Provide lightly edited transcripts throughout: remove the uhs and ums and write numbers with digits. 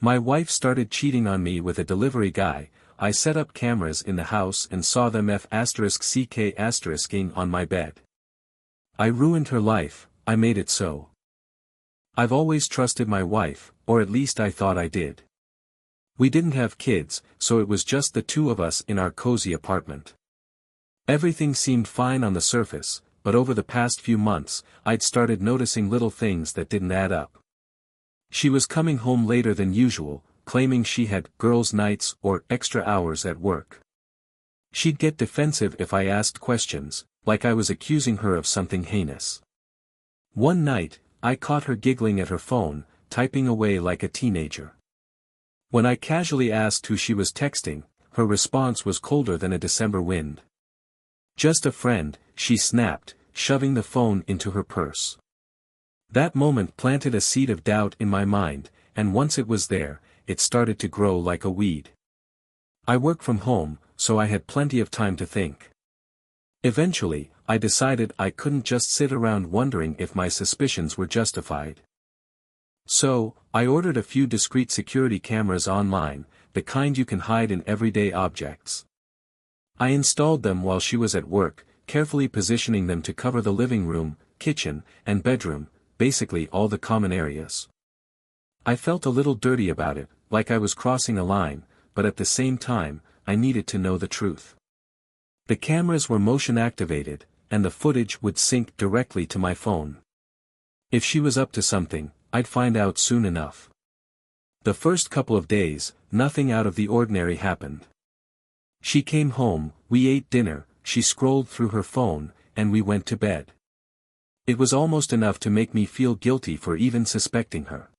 My wife started cheating on me with a delivery guy. I set up cameras in the house and saw them *ck*ing on my bed. I ruined her life, I made it so. I've always trusted my wife, or at least I thought I did. We didn't have kids, so it was just the two of us in our cozy apartment. Everything seemed fine on the surface, but over the past few months, I'd started noticing little things that didn't add up. She was coming home later than usual, claiming she had girls' nights or extra hours at work. She'd get defensive if I asked questions, like I was accusing her of something heinous. One night, I caught her giggling at her phone, typing away like a teenager. When I casually asked who she was texting, her response was colder than a December wind. "Just a friend," she snapped, shoving the phone into her purse. That moment planted a seed of doubt in my mind, and once it was there, it started to grow like a weed. I work from home, so I had plenty of time to think. Eventually, I decided I couldn't just sit around wondering if my suspicions were justified. So, I ordered a few discreet security cameras online, the kind you can hide in everyday objects. I installed them while she was at work, carefully positioning them to cover the living room, kitchen, and bedroom, basically all the common areas. I felt a little dirty about it, like I was crossing a line, but at the same time, I needed to know the truth. The cameras were motion activated, and the footage would sync directly to my phone. If she was up to something, I'd find out soon enough. The first couple of days, nothing out of the ordinary happened. She came home, we ate dinner, she scrolled through her phone, and we went to bed. It was almost enough to make me feel guilty for even suspecting her.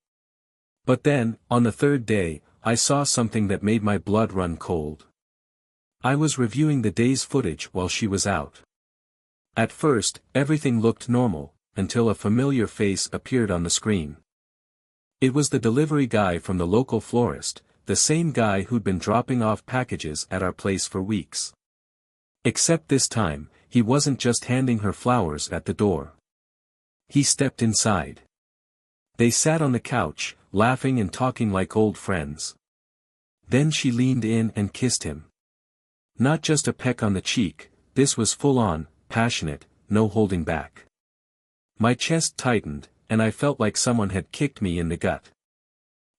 But then, on the third day, I saw something that made my blood run cold. I was reviewing the day's footage while she was out. At first, everything looked normal, until a familiar face appeared on the screen. It was the delivery guy from the local florist, the same guy who'd been dropping off packages at our place for weeks. Except this time, he wasn't just handing her flowers at the door. He stepped inside. They sat on the couch, laughing and talking like old friends. Then she leaned in and kissed him. Not just a peck on the cheek, this was full-on, passionate, no holding back. My chest tightened, and I felt like someone had kicked me in the gut.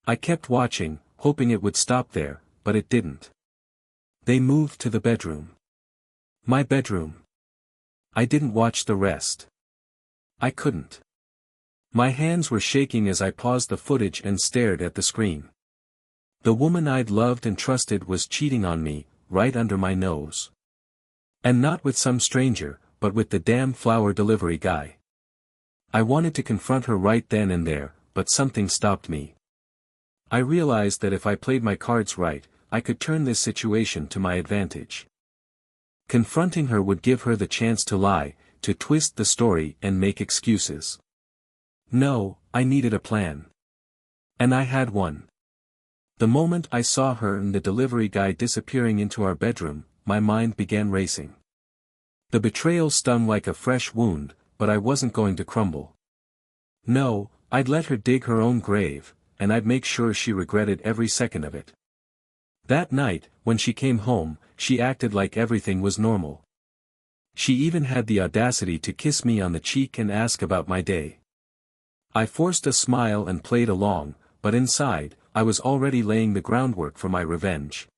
I kept watching, hoping it would stop there, but it didn't. They moved to the bedroom. My bedroom. I didn't watch the rest. I couldn't. My hands were shaking as I paused the footage and stared at the screen. The woman I'd loved and trusted was cheating on me, right under my nose. And not with some stranger, but with the damn flower delivery guy. I wanted to confront her right then and there, but something stopped me. I realized that if I played my cards right, I could turn this situation to my advantage. Confronting her would give her the chance to lie, to twist the story and make excuses. No, I needed a plan. And I had one. The moment I saw her and the delivery guy disappearing into our bedroom, my mind began racing. The betrayal stung like a fresh wound, but I wasn't going to crumble. No, I'd let her dig her own grave, and I'd make sure she regretted every second of it. That night, when she came home, she acted like everything was normal. She even had the audacity to kiss me on the cheek and ask about my day. I forced a smile and played along, but inside, I was already laying the groundwork for my revenge.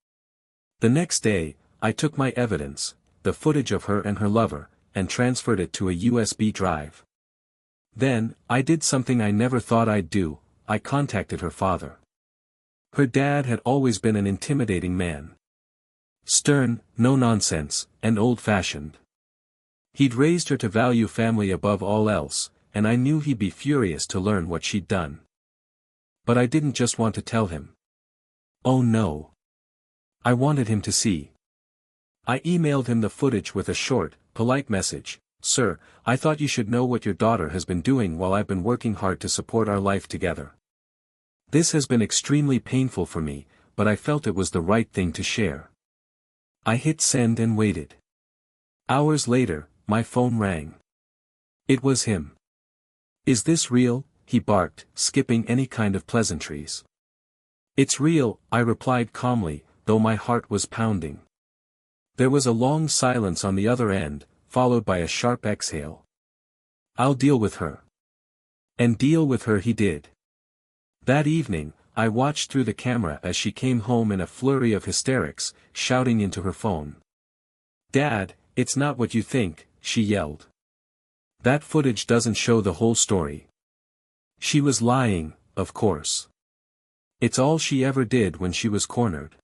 The next day, I took my evidence, the footage of her and her lover, and transferred it to a USB drive. Then, I did something I never thought I'd do, I contacted her father. Her dad had always been an intimidating man. Stern, no-nonsense, and old-fashioned. He'd raised her to value family above all else, and I knew he'd be furious to learn what she'd done. But I didn't just want to tell him. Oh no. I wanted him to see. I emailed him the footage with a short, polite message. "Sir, I thought you should know what your daughter has been doing while I've been working hard to support our life together. This has been extremely painful for me, but I felt it was the right thing to share." I hit send and waited. Hours later, my phone rang. It was him. "Is this real?" he barked, skipping any kind of pleasantries. It's real, I replied calmly, though my heart was pounding. There was a long silence on the other end, followed by a sharp exhale. I'll deal with her. And deal with her he did. That evening, I watched through the camera as she came home in a flurry of hysterics, shouting into her phone. "Dad, it's not what you think," she yelled. "That footage doesn't show the whole story." She was lying, of course. It's all she ever did when she was cornered.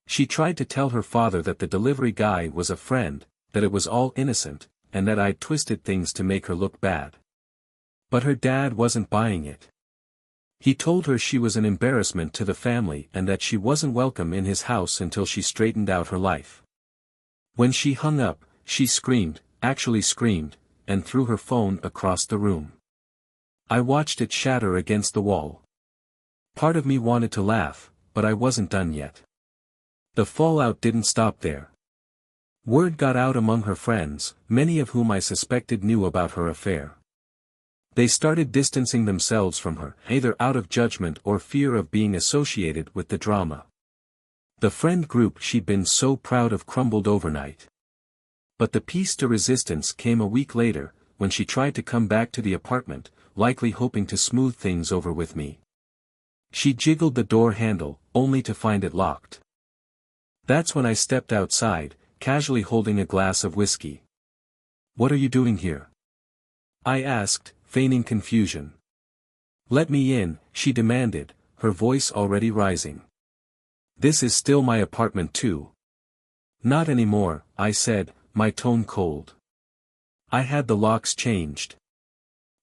She tried to tell her father that the delivery guy was a friend, that it was all innocent, and that I'd twisted things to make her look bad. But her dad wasn't buying it. He told her she was an embarrassment to the family and that she wasn't welcome in his house until she straightened out her life. When she hung up, she screamed, actually screamed, and threw her phone across the room. I watched it shatter against the wall. Part of me wanted to laugh, but I wasn't done yet. The fallout didn't stop there. Word got out among her friends, many of whom I suspected knew about her affair. They started distancing themselves from her, either out of judgment or fear of being associated with the drama. The friend group she'd been so proud of crumbled overnight. But the piece de resistance came a week later, when she tried to come back to the apartment, likely hoping to smooth things over with me. She jiggled the door handle, only to find it locked. That's when I stepped outside, casually holding a glass of whiskey. "What are you doing here?" I asked, feigning confusion. "Let me in," she demanded, her voice already rising. "This is still my apartment too." "Not anymore," I said, my tone cold. "I had the locks changed.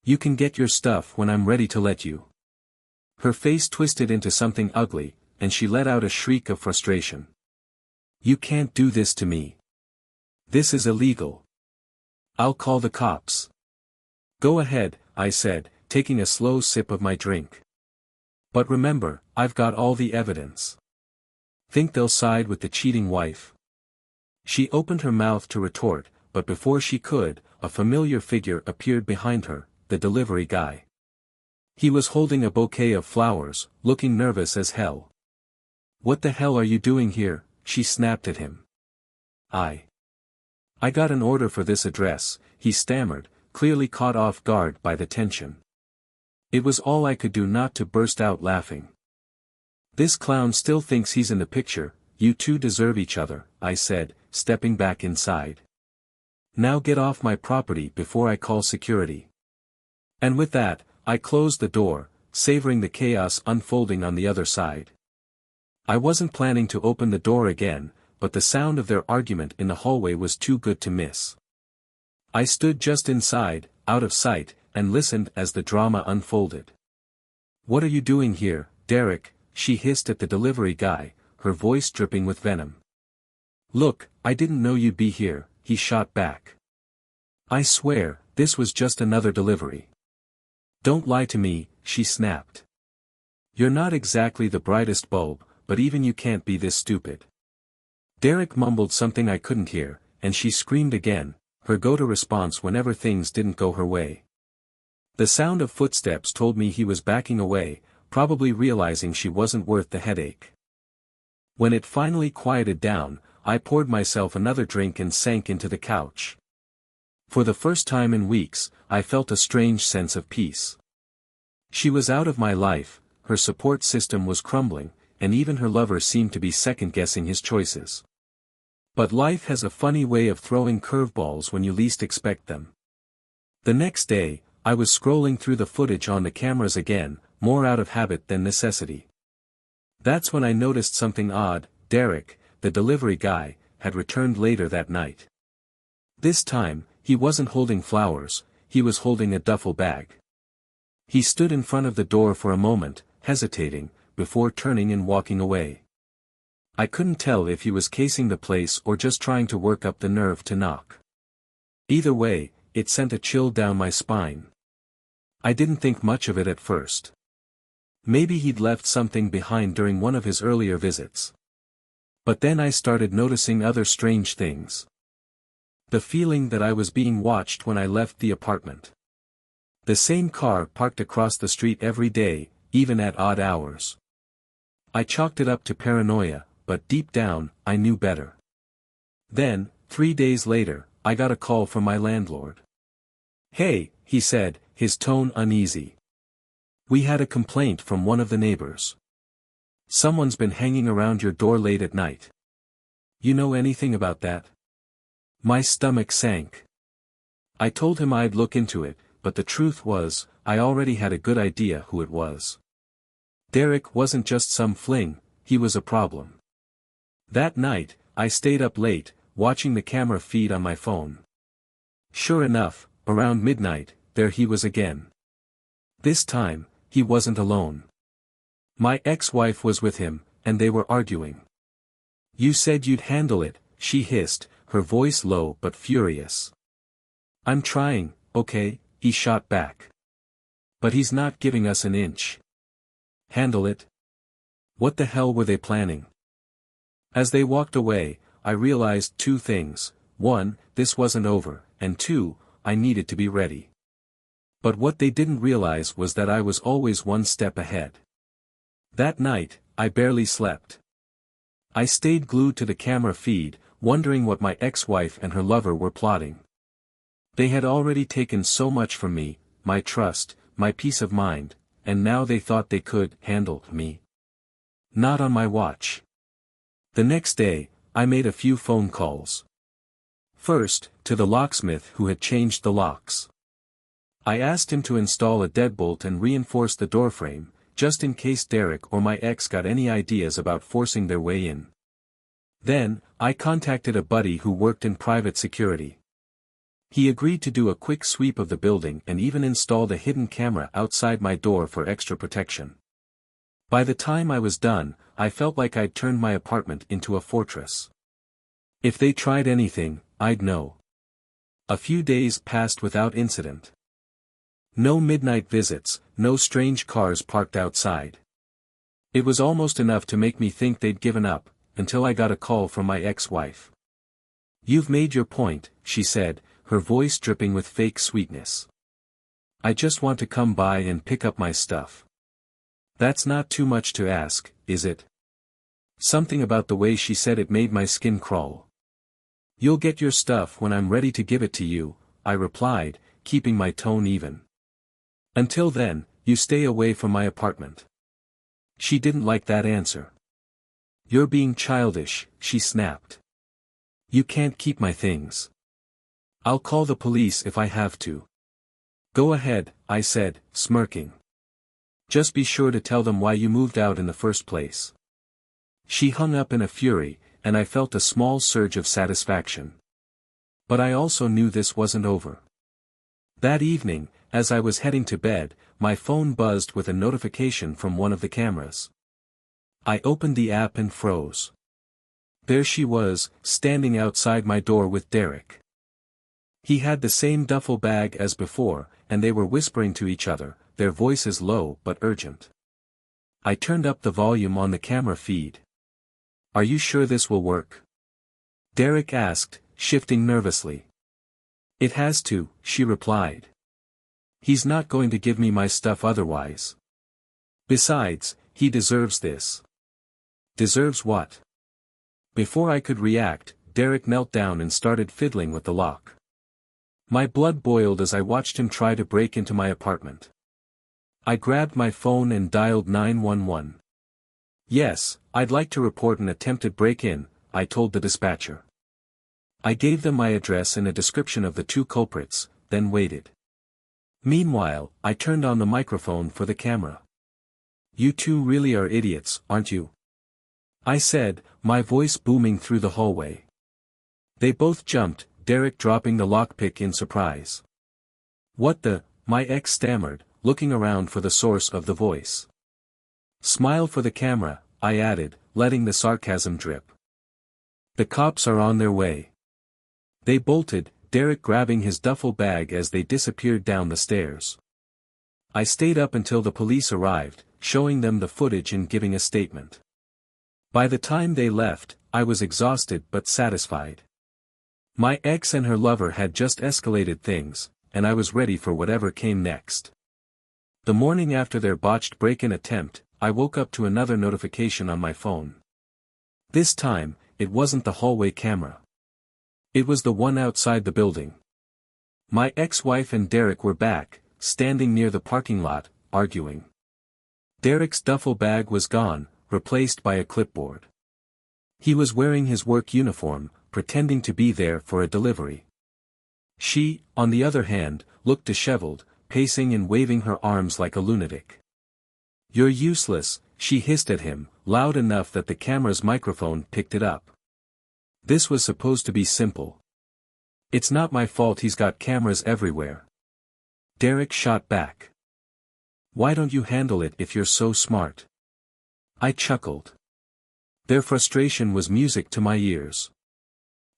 You can get your stuff when I'm ready to let you." Her face twisted into something ugly, and she let out a shriek of frustration. "You can't do this to me. This is illegal. I'll call the cops." "Go ahead," I said, taking a slow sip of my drink. "But remember, I've got all the evidence." "Think they'll side with the cheating wife?" She opened her mouth to retort, but before she could, a familiar figure appeared behind her, the delivery guy. He was holding a bouquet of flowers, looking nervous as hell. "What the hell are you doing here?" she snapped at him. I got an order for this address," he stammered, clearly caught off guard by the tension. It was all I could do not to burst out laughing. "This clown still thinks he's in the picture, you two deserve each other," I said, stepping back inside. "Now get off my property before I call security." And with that, I closed the door, savoring the chaos unfolding on the other side. I wasn't planning to open the door again, but the sound of their argument in the hallway was too good to miss. I stood just inside, out of sight, and listened as the drama unfolded. "What are you doing here, Derek?" she hissed at the delivery guy, her voice dripping with venom. "Look, I didn't know you'd be here," he shot back. "I swear, this was just another delivery." "Don't lie to me," she snapped. "You're not exactly the brightest bulb, but even you can't be this stupid." Derek mumbled something I couldn't hear, and she screamed again, her go-to response whenever things didn't go her way. The sound of footsteps told me he was backing away, probably realizing she wasn't worth the headache. When it finally quieted down, I poured myself another drink and sank into the couch. For the first time in weeks, I felt a strange sense of peace. She was out of my life, her support system was crumbling, and even her lover seemed to be second-guessing his choices. But life has a funny way of throwing curveballs when you least expect them. The next day, I was scrolling through the footage on the cameras again, more out of habit than necessity. That's when I noticed something odd. Derek, the delivery guy, had returned later that night. This time, he wasn't holding flowers, he was holding a duffel bag. He stood in front of the door for a moment, hesitating, before turning and walking away. I couldn't tell if he was casing the place or just trying to work up the nerve to knock. Either way, it sent a chill down my spine. I didn't think much of it at first. Maybe he'd left something behind during one of his earlier visits. But then I started noticing other strange things. The feeling that I was being watched when I left the apartment. The same car parked across the street every day, even at odd hours. I chalked it up to paranoia, but deep down, I knew better. Then, 3 days later, I got a call from my landlord. "Hey," he said, his tone uneasy. "We had a complaint from one of the neighbors. Someone's been hanging around your door late at night. You know anything about that?" My stomach sank. I told him I'd look into it, but the truth was, I already had a good idea who it was. Derek wasn't just some fling, he was a problem. That night, I stayed up late, watching the camera feed on my phone. Sure enough, around midnight, there he was again. This time, he wasn't alone. My ex-wife was with him, and they were arguing. "You said you'd handle it," she hissed, her voice low but furious. "I'm trying, okay," he shot back. "But he's not giving us an inch." Handle it? What the hell were they planning? As they walked away, I realized two things: 1, this wasn't over, and 2, I needed to be ready. But what they didn't realize was that I was always one step ahead. That night, I barely slept. I stayed glued to the camera feed, wondering what my ex-wife and her lover were plotting. They had already taken so much from me, my trust, my peace of mind, and now they thought they could handle me. Not on my watch. The next day, I made a few phone calls. First, to the locksmith who had changed the locks. I asked him to install a deadbolt and reinforce the doorframe, just in case Derek or my ex got any ideas about forcing their way in. Then, I contacted a buddy who worked in private security. He agreed to do a quick sweep of the building and even installed a hidden camera outside my door for extra protection. By the time I was done, I felt like I'd turned my apartment into a fortress. If they tried anything, I'd know. A few days passed without incident. No midnight visits, no strange cars parked outside. It was almost enough to make me think they'd given up, until I got a call from my ex-wife. "You've made your point," she said, her voice dripping with fake sweetness. "I just want to come by and pick up my stuff." That's not too much to ask, is it? Something about the way she said it made my skin crawl. "You'll get your stuff when I'm ready to give it to you," I replied, keeping my tone even. "Until then, you stay away from my apartment." She didn't like that answer. "You're being childish," she snapped. "You can't keep my things. I'll call the police if I have to." "Go ahead," I said, smirking. "Just be sure to tell them why you moved out in the first place." She hung up in a fury, and I felt a small surge of satisfaction. But I also knew this wasn't over. That evening, as I was heading to bed, my phone buzzed with a notification from one of the cameras. I opened the app and froze. There she was, standing outside my door with Derek. He had the same duffel bag as before, and they were whispering to each other, their voices low but urgent. I turned up the volume on the camera feed. "Are you sure this will work?" Derek asked, shifting nervously. "It has to," she replied. "He's not going to give me my stuff otherwise. Besides, he deserves this." "Deserves what?" Before I could react, Derek knelt down and started fiddling with the lock. My blood boiled as I watched him try to break into my apartment. I grabbed my phone and dialed 911. "Yes, I'd like to report an attempted break-in," I told the dispatcher. I gave them my address and a description of the two culprits, then waited. Meanwhile, I turned on the microphone for the camera. "You two really are idiots, aren't you?" I said, my voice booming through the hallway. They both jumped, Derek dropping the lockpick in surprise. "What the?" my ex stammered, looking around for the source of the voice. "Smile for the camera," I added, letting the sarcasm drip. "The cops are on their way." They bolted, Derek grabbing his duffel bag as they disappeared down the stairs. I stayed up until the police arrived, showing them the footage and giving a statement. By the time they left, I was exhausted but satisfied. My ex and her lover had just escalated things, and I was ready for whatever came next. The morning after their botched break-in attempt, I woke up to another notification on my phone. This time, it wasn't the hallway camera. It was the one outside the building. My ex-wife and Derek were back, standing near the parking lot, arguing. Derek's duffel bag was gone, replaced by a clipboard. He was wearing his work uniform, pretending to be there for a delivery. She, on the other hand, looked disheveled, pacing and waving her arms like a lunatic. "You're useless," she hissed at him, loud enough that the camera's microphone picked it up. This was supposed to be simple. "It's not my fault he's got cameras everywhere." Derek shot back. "Why don't you handle it if you're so smart?" I chuckled. Their frustration was music to my ears.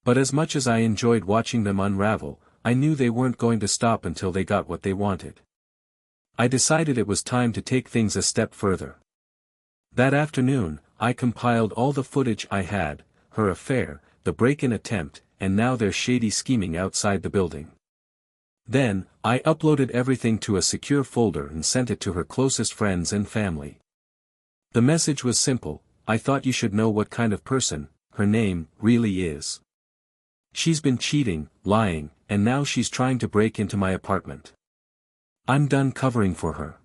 But as much as I enjoyed watching them unravel, I knew they weren't going to stop until they got what they wanted. I decided it was time to take things a step further. That afternoon, I compiled all the footage I had, her affair, the break-in attempt, and now their shady scheming outside the building. Then, I uploaded everything to a secure folder and sent it to her closest friends and family. The message was simple: I thought you should know what kind of person her name really is. She's been cheating, lying, and now she's trying to break into my apartment. I'm done covering for her.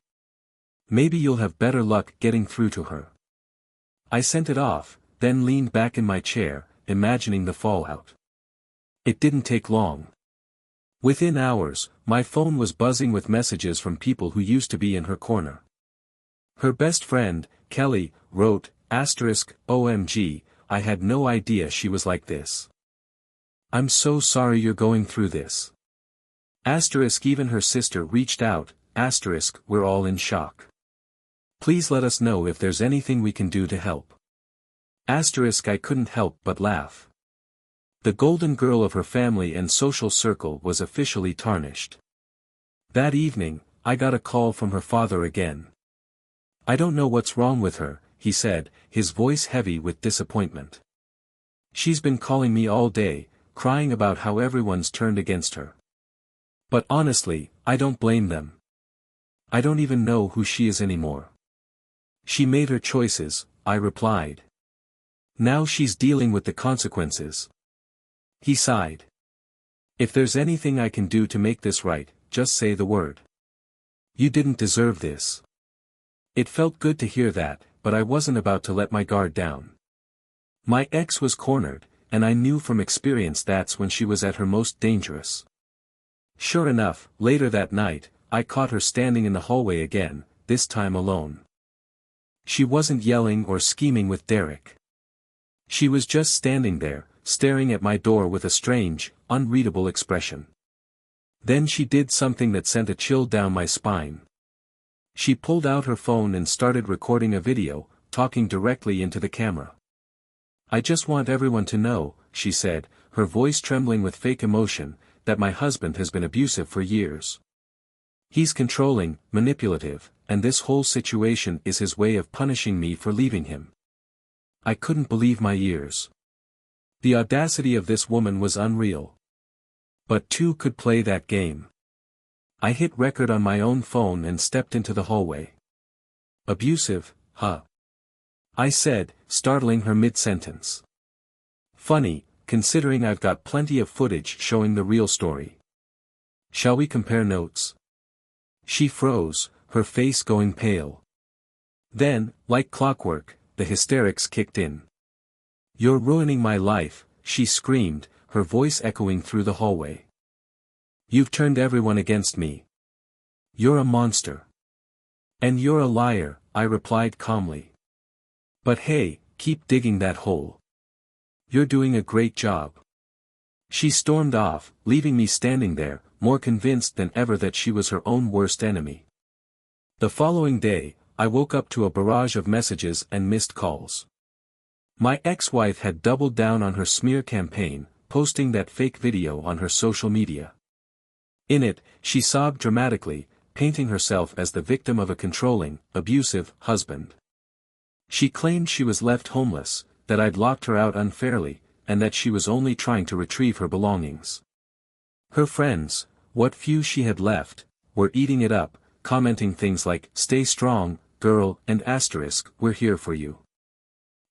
Maybe you'll have better luck getting through to her. I sent it off, then leaned back in my chair, imagining the fallout. It didn't take long. Within hours, my phone was buzzing with messages from people who used to be in her corner. Her best friend, Kelly, wrote, *OMG, I had no idea she was like this. I'm so sorry you're going through this. Even her sister reached out, we're all in shock. Please let us know if there's anything we can do to help. I couldn't help but laugh. The golden girl of her family and social circle was officially tarnished. That evening, I got a call from her father again. "I don't know what's wrong with her," he said, his voice heavy with disappointment. "She's been calling me all day, crying about how everyone's turned against her. But honestly, I don't blame them. I don't even know who she is anymore. She made her choices," I replied. "Now she's dealing with the consequences." He sighed. "If there's anything I can do to make this right, just say the word. You didn't deserve this." It felt good to hear that, but I wasn't about to let my guard down. My ex was cornered, and I knew from experience that's when she was at her most dangerous. Sure enough, later that night, I caught her standing in the hallway again, this time alone. She wasn't yelling or scheming with Derek. She was just standing there, staring at my door with a strange, unreadable expression. Then she did something that sent a chill down my spine. She pulled out her phone and started recording a video, talking directly into the camera. "I just want everyone to know," she said, her voice trembling with fake emotion, "that my husband has been abusive for years. He's controlling, manipulative, and this whole situation is his way of punishing me for leaving him." I couldn't believe my ears. The audacity of this woman was unreal. But two could play that game. I hit record on my own phone and stepped into the hallway. "Abusive, huh?" I said, startling her mid-sentence. "Funny, considering I've got plenty of footage showing the real story. Shall we compare notes?" She froze, her face going pale. Then, like clockwork, the hysterics kicked in. "You're ruining my life," she screamed, her voice echoing through the hallway. "You've turned everyone against me. You're a monster. And you're a liar," I replied calmly. "But hey, keep digging that hole. You're doing a great job." She stormed off, leaving me standing there, more convinced than ever that she was her own worst enemy. The following day, I woke up to a barrage of messages and missed calls. My ex-wife had doubled down on her smear campaign, posting that fake video on her social media. In it, she sobbed dramatically, painting herself as the victim of a controlling, abusive husband. She claimed she was left homeless, that I'd locked her out unfairly, and that she was only trying to retrieve her belongings. Her friends, what few she had left, were eating it up, commenting things like, "Stay strong, girl, and asterisk, we're here for you.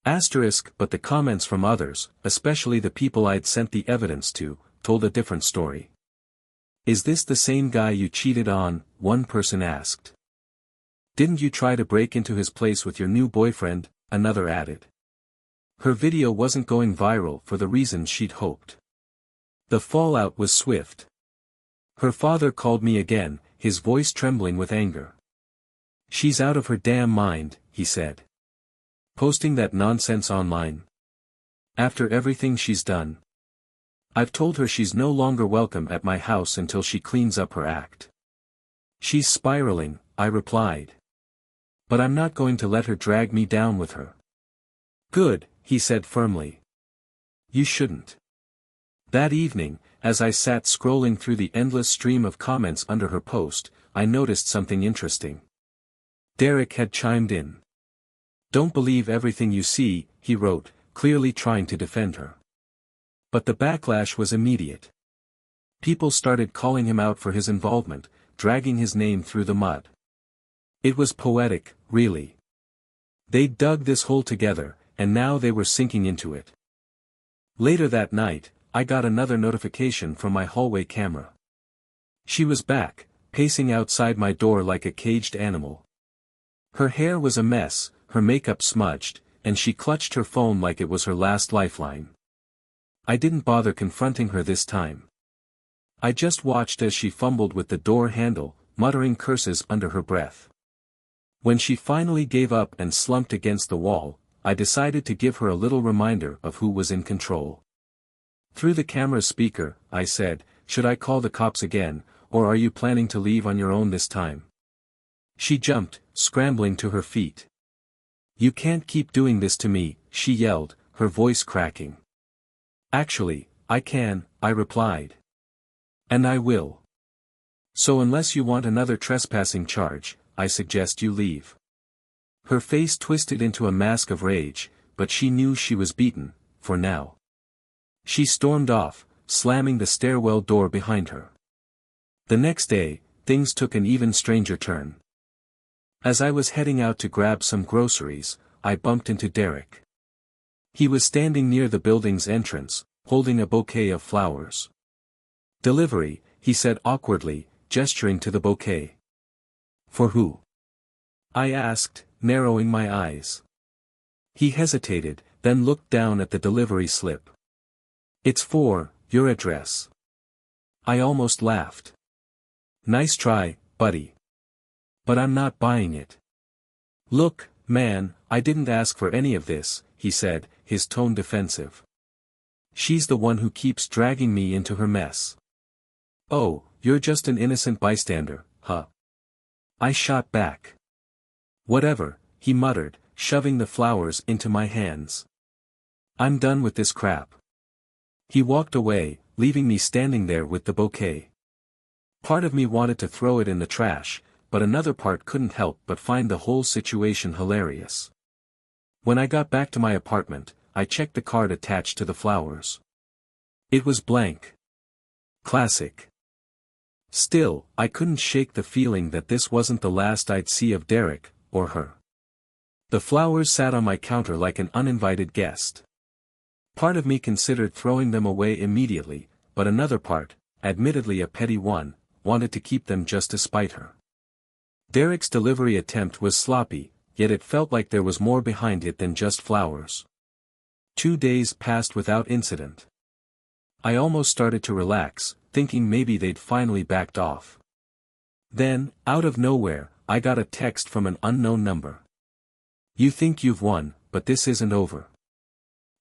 Asterisk, but the comments from others, especially the people I'd sent the evidence to, told a different story. Is this the same guy you cheated on? One person asked. Didn't you try to break into his place with your new boyfriend? Another added. Her video wasn't going viral for the reasons she'd hoped. The fallout was swift. Her father called me again, his voice trembling with anger. She's out of her damn mind, he said. Posting that nonsense online. After everything she's done. I've told her she's no longer welcome at my house until she cleans up her act. She's spiraling, I replied. But I'm not going to let her drag me down with her. Good, he said firmly. You shouldn't. That evening, as I sat scrolling through the endless stream of comments under her post, I noticed something interesting. Derek had chimed in. Don't believe everything you see, he wrote, clearly trying to defend her. But the backlash was immediate. People started calling him out for his involvement, dragging his name through the mud. It was poetic, really. They'd dug this hole together, and now they were sinking into it. Later that night, I got another notification from my hallway camera. She was back, pacing outside my door like a caged animal. Her hair was a mess, her makeup smudged, and she clutched her phone like it was her last lifeline. I didn't bother confronting her this time. I just watched as she fumbled with the door handle, muttering curses under her breath. When she finally gave up and slumped against the wall, I decided to give her a little reminder of who was in control. Through the camera's speaker, I said, should I call the cops again, or are you planning to leave on your own this time? She jumped, scrambling to her feet. You can't keep doing this to me, she yelled, her voice cracking. Actually, I can, I replied. And I will. So unless you want another trespassing charge, I suggest you leave. Her face twisted into a mask of rage, but she knew she was beaten, for now. She stormed off, slamming the stairwell door behind her. The next day, things took an even stranger turn. As I was heading out to grab some groceries, I bumped into Derek. He was standing near the building's entrance, holding a bouquet of flowers. Delivery, he said awkwardly, gesturing to the bouquet. For who? I asked, narrowing my eyes. He hesitated, then looked down at the delivery slip. It's for your address. I almost laughed. Nice try, buddy. But I'm not buying it. Look, man, I didn't ask for any of this, he said, his tone defensive. She's the one who keeps dragging me into her mess. Oh, you're just an innocent bystander, huh? I shot back. Whatever, he muttered, shoving the flowers into my hands. I'm done with this crap. He walked away, leaving me standing there with the bouquet. Part of me wanted to throw it in the trash, but another part couldn't help but find the whole situation hilarious. When I got back to my apartment, I checked the card attached to the flowers. It was blank. Classic. Still, I couldn't shake the feeling that this wasn't the last I'd see of Derek, or her. The flowers sat on my counter like an uninvited guest. Part of me considered throwing them away immediately, but another part, admittedly a petty one, wanted to keep them just to spite her. Derek's delivery attempt was sloppy, yet it felt like there was more behind it than just flowers. 2 days passed without incident. I almost started to relax, thinking maybe they'd finally backed off. Then, out of nowhere, I got a text from an unknown number. You think you've won, but this isn't over.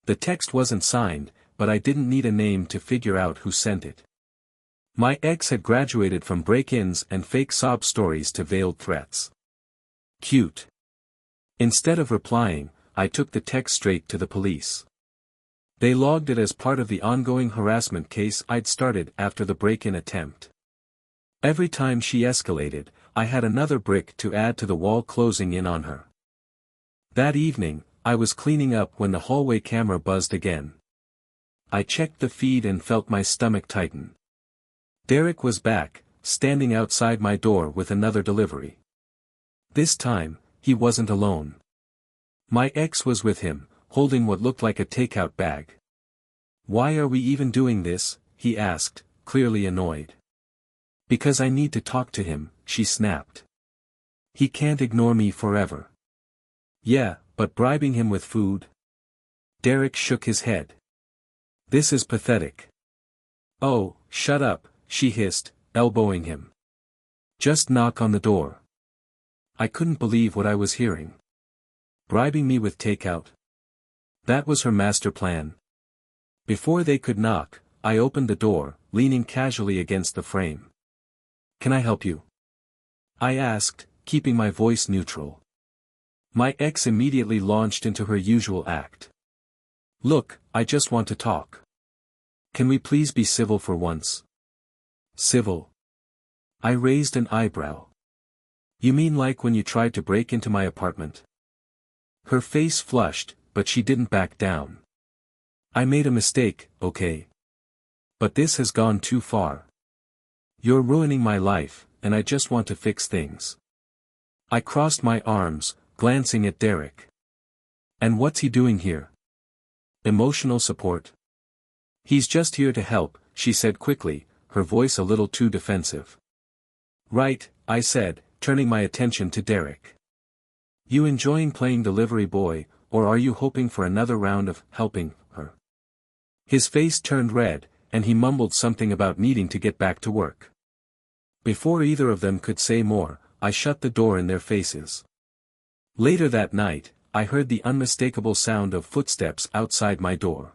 The text wasn't signed, but I didn't need a name to figure out who sent it. My ex had graduated from break-ins and fake sob stories to veiled threats. Cute. Instead of replying, I took the text straight to the police. They logged it as part of the ongoing harassment case I'd started after the break-in attempt. Every time she escalated, I had another brick to add to the wall closing in on her. That evening, I was cleaning up when the hallway camera buzzed again. I checked the feed and felt my stomach tighten. Derek was back, standing outside my door with another delivery. This time, he wasn't alone. My ex was with him, holding what looked like a takeout bag. "Why are we even doing this?" he asked, clearly annoyed. "Because I need to talk to him," she snapped. "He can't ignore me forever." "Yeah, but bribing him with food?" Derek shook his head. "This is pathetic." "Oh, shut up," she hissed, elbowing him. "Just knock on the door." I couldn't believe what I was hearing. Bribing me with takeout? That was her master plan. Before they could knock, I opened the door, leaning casually against the frame. "Can I help you?" I asked, keeping my voice neutral. My ex immediately launched into her usual act. "Look, I just want to talk. Can we please be civil for once?" "Civil?" I raised an eyebrow. "You mean like when you tried to break into my apartment?" Her face flushed, but she didn't back down. "I made a mistake, okay? But this has gone too far. You're ruining my life, and I just want to fix things." I crossed my arms, glancing at Derek. "And what's he doing here?" "Emotional support." "He's just here to help," she said quickly, her voice a little too defensive. "Right," I said, turning my attention to Derek. "You enjoying playing delivery boy, or are you hoping for another round of helping her?" His face turned red, and he mumbled something about needing to get back to work. Before either of them could say more, I shut the door in their faces. Later that night, I heard the unmistakable sound of footsteps outside my door.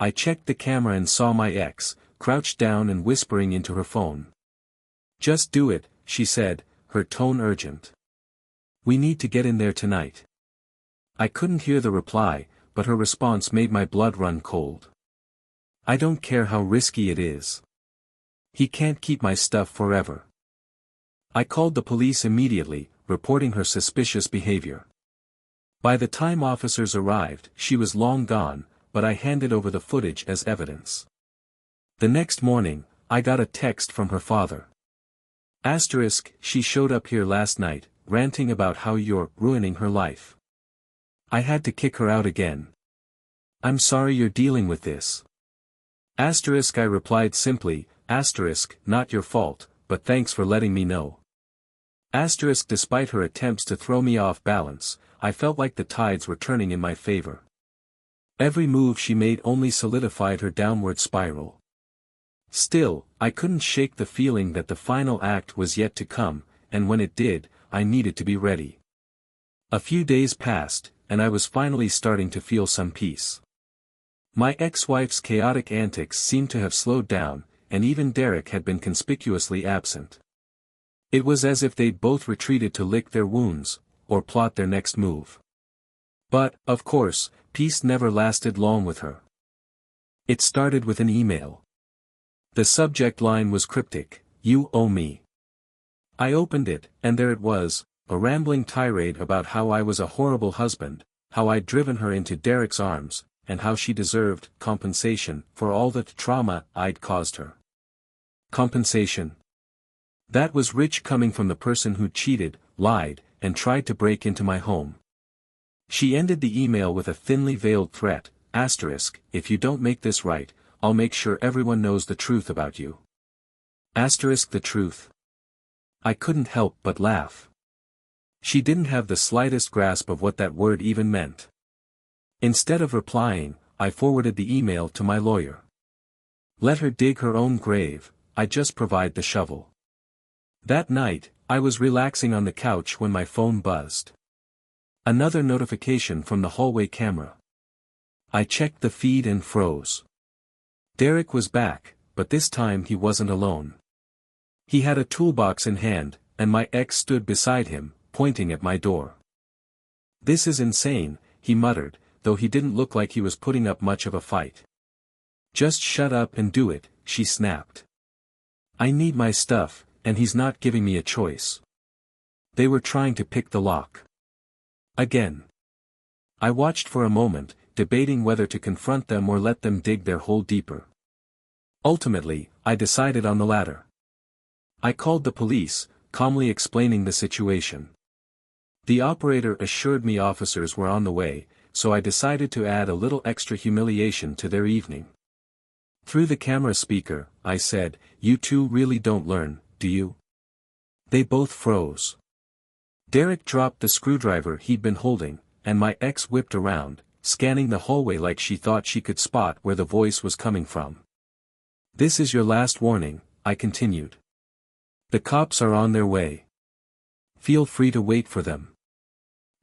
I checked the camera and saw my ex, crouched down and whispering into her phone. "Just do it," she said, her tone urgent. "We need to get in there tonight." I couldn't hear the reply, but her response made my blood run cold. "I don't care how risky it is. He can't keep my stuff forever." I called the police immediately, reporting her suspicious behavior. By the time officers arrived, she was long gone, but I handed over the footage as evidence. The next morning, I got a text from her father. She showed up here last night, ranting about how you're ruining her life. I had to kick her out again. I'm sorry you're dealing with this. I replied simply, not your fault, but thanks for letting me know. Despite her attempts to throw me off balance, I felt like the tides were turning in my favor. Every move she made only solidified her downward spiral. Still, I couldn't shake the feeling that the final act was yet to come, and when it did, I needed to be ready. A few days passed, and I was finally starting to feel some peace. My ex-wife's chaotic antics seemed to have slowed down, and even Derek had been conspicuously absent. It was as if they'd both retreated to lick their wounds, or plot their next move. But, of course, peace never lasted long with her. It started with an email. The subject line was cryptic, "You owe me." I opened it, and there it was, a rambling tirade about how I was a horrible husband, how I'd driven her into Derek's arms, and how she deserved compensation for all the trauma I'd caused her. Compensation. That was rich coming from the person who cheated, lied, and tried to break into my home. She ended the email with a thinly veiled threat, "If you don't make this right, I'll make sure everyone knows the truth about you." The truth. I couldn't help but laugh. She didn't have the slightest grasp of what that word even meant. Instead of replying, I forwarded the email to my lawyer. Let her dig her own grave, I just provide the shovel. That night, I was relaxing on the couch when my phone buzzed. Another notification from the hallway camera. I checked the feed and froze. Derek was back, but this time he wasn't alone. He had a toolbox in hand, and my ex stood beside him, pointing at my door. "This is insane," he muttered, though he didn't look like he was putting up much of a fight. "Just shut up and do it," she snapped. "I need my stuff, and he's not giving me a choice." They were trying to pick the lock. Again. I watched for a moment, debating whether to confront them or let them dig their hole deeper. Ultimately, I decided on the latter. I called the police, calmly explaining the situation. The operator assured me officers were on the way, so I decided to add a little extra humiliation to their evening. Through the camera speaker, I said, "You two really don't learn, do you?" They both froze. Derek dropped the screwdriver he'd been holding, and my ex whipped around, scanning the hallway like she thought she could spot where the voice was coming from. "This is your last warning," I continued. "The cops are on their way. Feel free to wait for them."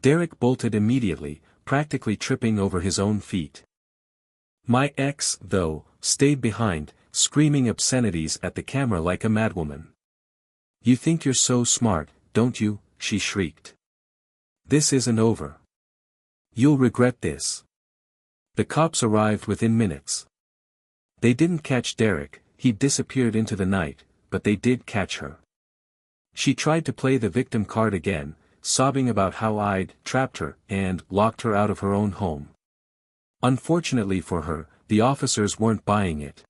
Derek bolted immediately, practically tripping over his own feet. My ex, though, stayed behind, screaming obscenities at the camera like a madwoman. "You think you're so smart, don't you?" she shrieked. "This isn't over. You'll regret this." The cops arrived within minutes. They didn't catch Derek, he disappeared into the night, but they did catch her. She tried to play the victim card again, sobbing about how I'd trapped her and locked her out of her own home. Unfortunately for her, the officers weren't buying it.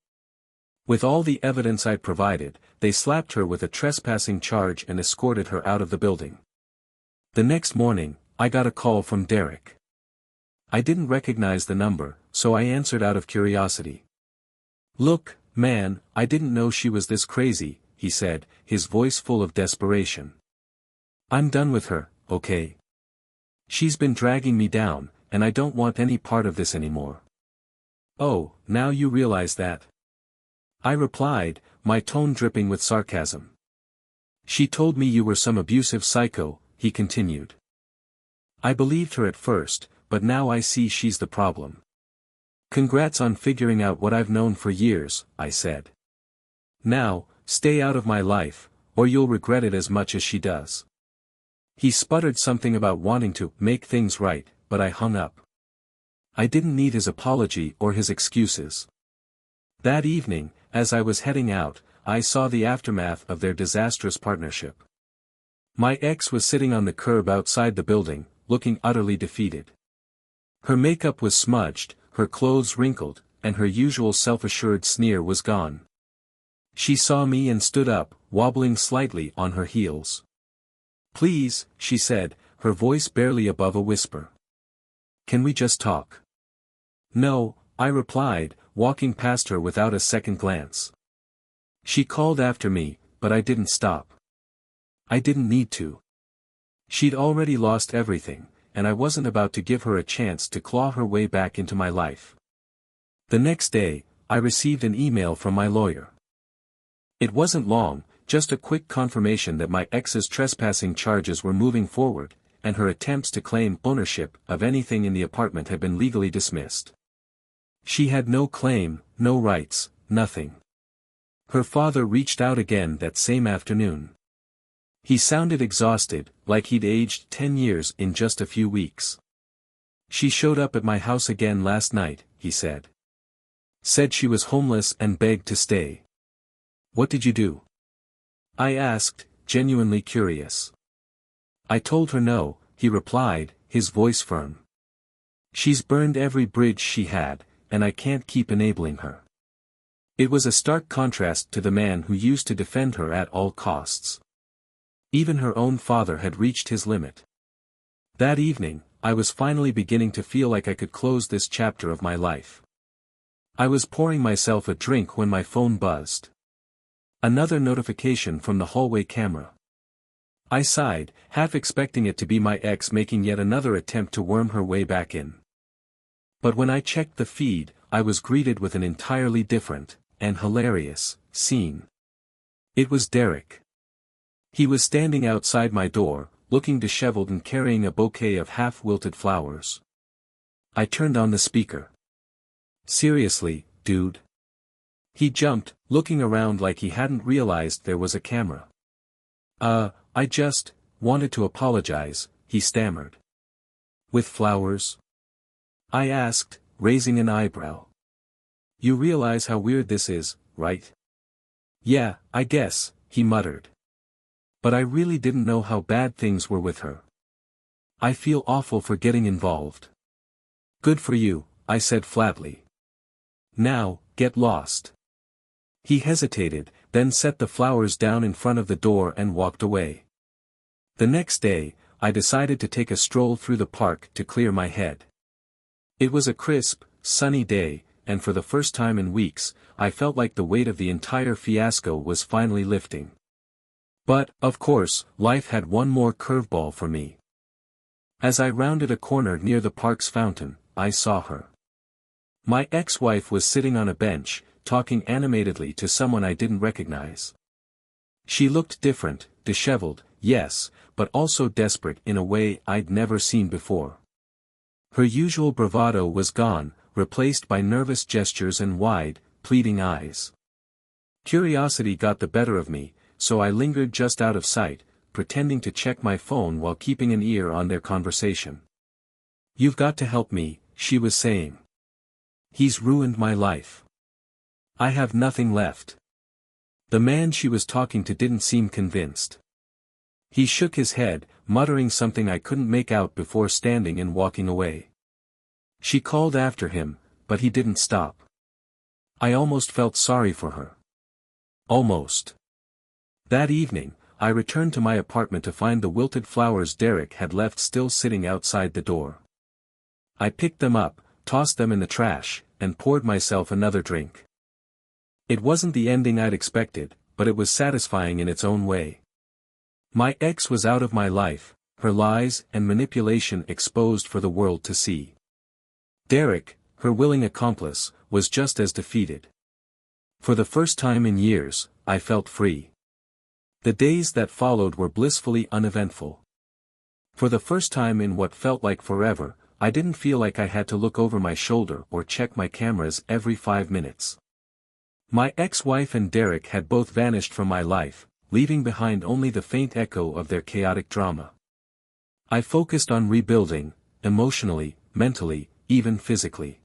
With all the evidence I'd provided, they slapped her with a trespassing charge and escorted her out of the building. The next morning, I got a call from Derek. I didn't recognize the number, so I answered out of curiosity. "Look, man, I didn't know she was this crazy," he said, his voice full of desperation. "I'm done with her, okay? She's been dragging me down, and I don't want any part of this anymore." "Oh, now you realize that?" I replied, my tone dripping with sarcasm. "She told me you were some abusive psycho," he continued. "I believed her at first, but now I see she's the problem." "Congrats on figuring out what I've known for years," I said. "Now, stay out of my life, or you'll regret it as much as she does." He sputtered something about wanting to make things right, but I hung up. I didn't need his apology or his excuses. That evening, as I was heading out, I saw the aftermath of their disastrous partnership. My ex was sitting on the curb outside the building, looking utterly defeated. Her makeup was smudged, her clothes wrinkled, and her usual self-assured sneer was gone. She saw me and stood up, wobbling slightly on her heels. "Please," she said, her voice barely above a whisper. "Can we just talk?" "No," I replied, walking past her without a second glance. She called after me, but I didn't stop. I didn't need to. She'd already lost everything, and I wasn't about to give her a chance to claw her way back into my life. The next day, I received an email from my lawyer. It wasn't long, just a quick confirmation that my ex's trespassing charges were moving forward, and her attempts to claim ownership of anything in the apartment had been legally dismissed. She had no claim, no rights, nothing. Her father reached out again that same afternoon. He sounded exhausted, like he'd aged 10 years in just a few weeks. "She showed up at my house again last night," he said. "Said she was homeless and begged to stay." "What did you do?" I asked, genuinely curious. "I told her no," he replied, his voice firm. "She's burned every bridge she had, and I can't keep enabling her." It was a stark contrast to the man who used to defend her at all costs. Even her own father had reached his limit. That evening, I was finally beginning to feel like I could close this chapter of my life. I was pouring myself a drink when my phone buzzed. Another notification from the hallway camera. I sighed, half expecting it to be my ex making yet another attempt to worm her way back in. But when I checked the feed, I was greeted with an entirely different, and hilarious, scene. It was Derek. He was standing outside my door, looking disheveled and carrying a bouquet of half-wilted flowers. I turned on the speaker. "Seriously, dude?" He jumped, looking around like he hadn't realized there was a camera. I just wanted to apologize," he stammered. "With flowers?" I asked, raising an eyebrow. "You realize how weird this is, right?" "Yeah, I guess," he muttered. "But I really didn't know how bad things were with her. I feel awful for getting involved." "Good for you," I said flatly. "Now, get lost." He hesitated, then set the flowers down in front of the door and walked away. The next day, I decided to take a stroll through the park to clear my head. It was a crisp, sunny day, and for the first time in weeks, I felt like the weight of the entire fiasco was finally lifting. But, of course, life had one more curveball for me. As I rounded a corner near the park's fountain, I saw her. My ex-wife was sitting on a bench, talking animatedly to someone I didn't recognize. She looked different, disheveled, yes, but also desperate in a way I'd never seen before. Her usual bravado was gone, replaced by nervous gestures and wide, pleading eyes. Curiosity got the better of me, so I lingered just out of sight, pretending to check my phone while keeping an ear on their conversation. "You've got to help me," she was saying. "He's ruined my life. I have nothing left." The man she was talking to didn't seem convinced. He shook his head, muttering something I couldn't make out before standing and walking away. She called after him, but he didn't stop. I almost felt sorry for her. Almost. That evening, I returned to my apartment to find the wilted flowers Derek had left still sitting outside the door. I picked them up, tossed them in the trash, and poured myself another drink. It wasn't the ending I'd expected, but it was satisfying in its own way. My ex was out of my life, her lies and manipulation exposed for the world to see. Derek, her willing accomplice, was just as defeated. For the first time in years, I felt free. The days that followed were blissfully uneventful. For the first time in what felt like forever, I didn't feel like I had to look over my shoulder or check my cameras every 5 minutes. My ex-wife and Derek had both vanished from my life, leaving behind only the faint echo of their chaotic drama. I focused on rebuilding, emotionally, mentally, even physically.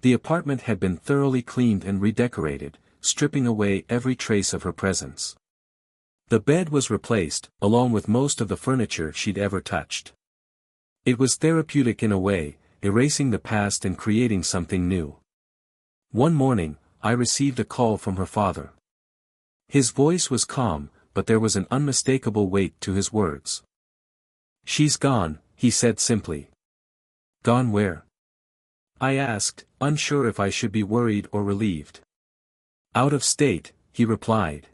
The apartment had been thoroughly cleaned and redecorated, stripping away every trace of her presence. The bed was replaced, along with most of the furniture she'd ever touched. It was therapeutic in a way, erasing the past and creating something new. One morning, I received a call from her father. His voice was calm, but there was an unmistakable weight to his words. "She's gone," he said simply. "Gone where?" I asked, unsure if I should be worried or relieved. "Out of state," he replied.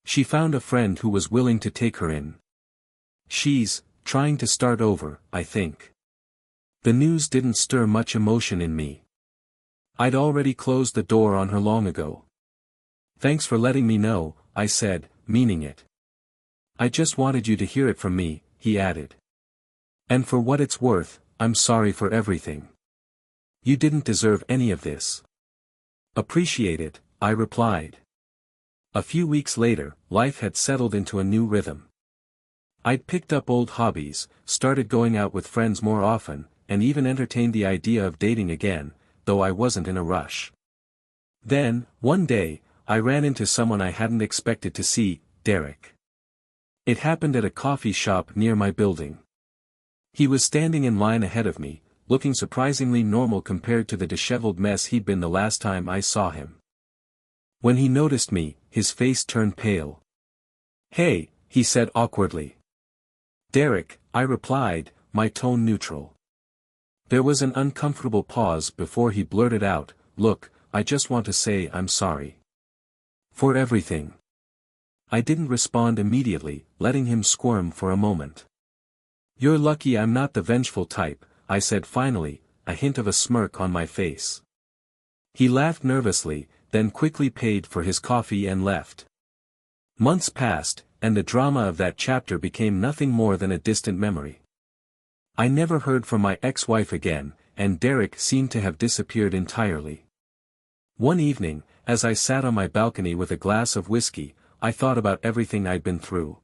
"She found a friend who was willing to take her in. She's trying to start over, I think." The news didn't stir much emotion in me. I'd already closed the door on her long ago. "Thanks for letting me know," I said, meaning it. "I just wanted you to hear it from me," he added. "And for what it's worth, I'm sorry for everything. You didn't deserve any of this." "Appreciate it," I replied. A few weeks later, life had settled into a new rhythm. I'd picked up old hobbies, started going out with friends more often, and even entertained the idea of dating again, though I wasn't in a rush. Then, one day, I ran into someone I hadn't expected to see, Derek. It happened at a coffee shop near my building. He was standing in line ahead of me, looking surprisingly normal compared to the disheveled mess he'd been the last time I saw him. When he noticed me, his face turned pale. "Hey," he said awkwardly. "Derek," I replied, my tone neutral. There was an uncomfortable pause before he blurted out, "Look, I just want to say I'm sorry. For everything." I didn't respond immediately, letting him squirm for a moment. "You're lucky I'm not the vengeful type," I said finally, a hint of a smirk on my face. He laughed nervously, then quickly paid for his coffee and left. Months passed, and the drama of that chapter became nothing more than a distant memory. I never heard from my ex-wife again, and Derek seemed to have disappeared entirely. One evening, as I sat on my balcony with a glass of whiskey, I thought about everything I'd been through.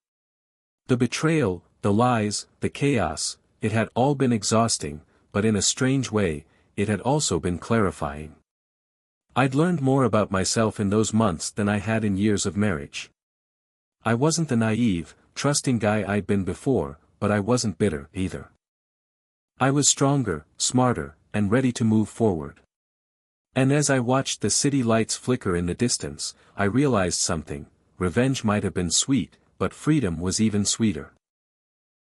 The betrayal, the lies, the chaos, it had all been exhausting, but in a strange way, it had also been clarifying. I'd learned more about myself in those months than I had in years of marriage. I wasn't the naive, trusting guy I'd been before, but I wasn't bitter either. I was stronger, smarter, and ready to move forward. And as I watched the city lights flicker in the distance, I realized something: revenge might have been sweet, but freedom was even sweeter.